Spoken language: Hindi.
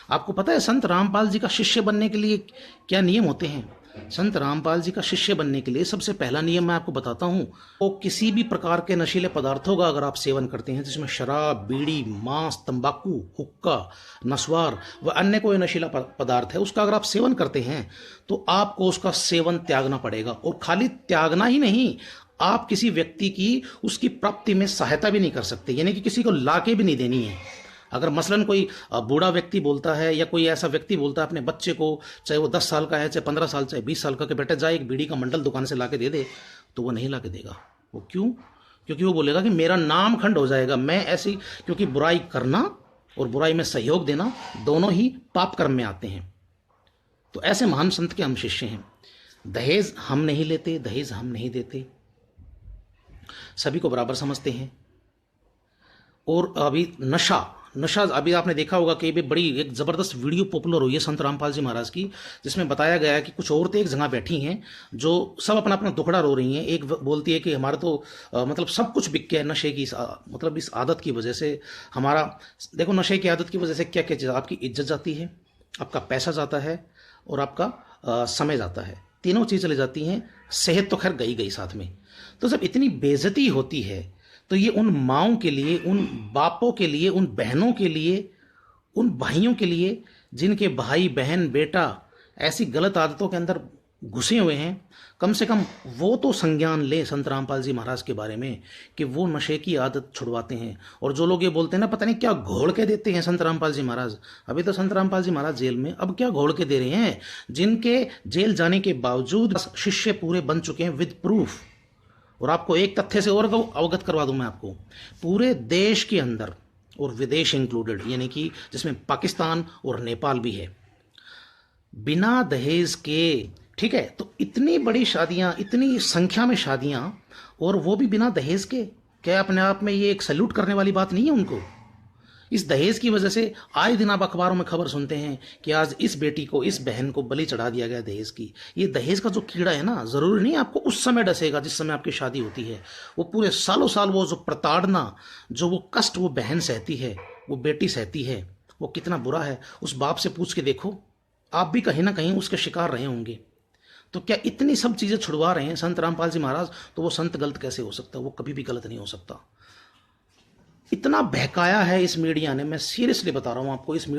आपको पता है संत रामपाल जी का शिष्य बनने के लिए क्या नियम होते हैं? संत रामपाल जी का शिष्य बनने के लिए सबसे पहला नियम मैं आपको बताता हूं। वो किसी भी प्रकार के नशीले पदार्थों का अगर आप सेवन करते हैं, जिसमें शराब, बीड़ी, मांस, तंबाकू, हुक्का, नस्वार व अन्य कोई नशीला पदार्थ है, उसका अगर आप सेवन करते हैं तो आपको उसका सेवन त्यागना पड़ेगा। और खाली त्यागना ही नहीं, आप किसी व्यक्ति की उसकी प्राप्ति में सहायता भी नहीं कर सकते, यानी कि किसी को लाके भी नहीं देनी है। अगर मसलन कोई बूढ़ा व्यक्ति बोलता है या कोई ऐसा व्यक्ति बोलता है अपने बच्चे को, चाहे वो 10 साल का है, चाहे 15 साल, चाहे 20 साल का, कि बेटा जा एक बीड़ी का मंडल दुकान से लाके दे दे, तो वो नहीं लाके देगा। वो क्यों? क्योंकि वो बोलेगा कि मेरा नाम खंड हो जाएगा। मैं ऐसी, क्योंकि बुराई करना और बुराई में सहयोग देना दोनों ही पाप कर्म में आते हैं। तो ऐसे महान संत के हम शिष्य हैं। दहेज हम नहीं लेते, दहेज हम नहीं देते, सभी को बराबर समझते हैं। और अभी नशा अभी आपने देखा होगा कि बड़ी एक ज़बरदस्त वीडियो पॉपुलर हुई है संत रामपाल जी महाराज की, जिसमें बताया गया है कि कुछ औरतें एक जगह बैठी हैं जो सब अपना अपना दुखड़ा रो रही हैं। एक बोलती है कि हमारा तो मतलब सब कुछ बिक गया है नशे की, मतलब इस आदत की वजह से हमारा, देखो नशे की आदत की वजह से क्या क्या चीज़, आपकी इज्जत जाती है, आपका पैसा जाता है और आपका समय जाता है, तीनों चीज़ चली जाती हैं। सेहत तो खैर गई गई साथ में। तो जब इतनी बेइज्जती होती है तो ये उन माँओं के लिए, उन बापों के लिए, उन बहनों के लिए, उन भाइयों के लिए जिनके भाई बहन बेटा ऐसी गलत आदतों के अंदर घुसे हुए हैं, कम से कम वो तो संज्ञान ले संत रामपाल जी महाराज के बारे में कि वो नशे की आदत छुड़वाते हैं। और जो लोग ये बोलते हैं ना, पता नहीं क्या घोल के देते हैं संत रामपाल जी महाराज। अभी तो संत रामपाल जी महाराज जेल में, अब क्या घोल के दे रहे हैं? जिनके जेल जाने के बावजूद शिष्य पूरे बन चुके हैं विद प्रूफ। और आपको एक तथ्य से और अवगत करवा दूं मैं आपको, पूरे देश के अंदर और विदेश इंक्लूडेड, यानी कि जिसमें पाकिस्तान और नेपाल भी है, बिना दहेज के, ठीक है, तो इतनी बड़ी शादियां, इतनी संख्या में शादियां, और वो भी बिना दहेज के, क्या अपने आप में ये एक सैल्यूट करने वाली बात नहीं है उनको? इस दहेज की वजह से आए दिन आप अखबारों में खबर सुनते हैं कि आज इस बेटी को, इस बहन को बलि चढ़ा दिया गया दहेज की। ये दहेज का जो कीड़ा है ना, ज़रूरी नहीं आपको उस समय डसेगा जिस समय आपकी शादी होती है, वो पूरे सालों साल वो जो प्रताड़ना, जो वो कष्ट वो बहन सहती है, वो बेटी सहती है, वो कितना बुरा है। उस बाप से पूछ के देखो, आप भी कहीं ना कहीं उसके शिकार रहे होंगे। तो क्या इतनी सब चीज़ें छुड़वा रहे हैं संत रामपाल जी महाराज, तो वो संत गलत कैसे हो सकता? वो कभी भी गलत नहीं हो सकता। इतना बहकाया है इस मीडिया ने, मैं सीरियसली बता रहा हूं आपको, इस मीडिया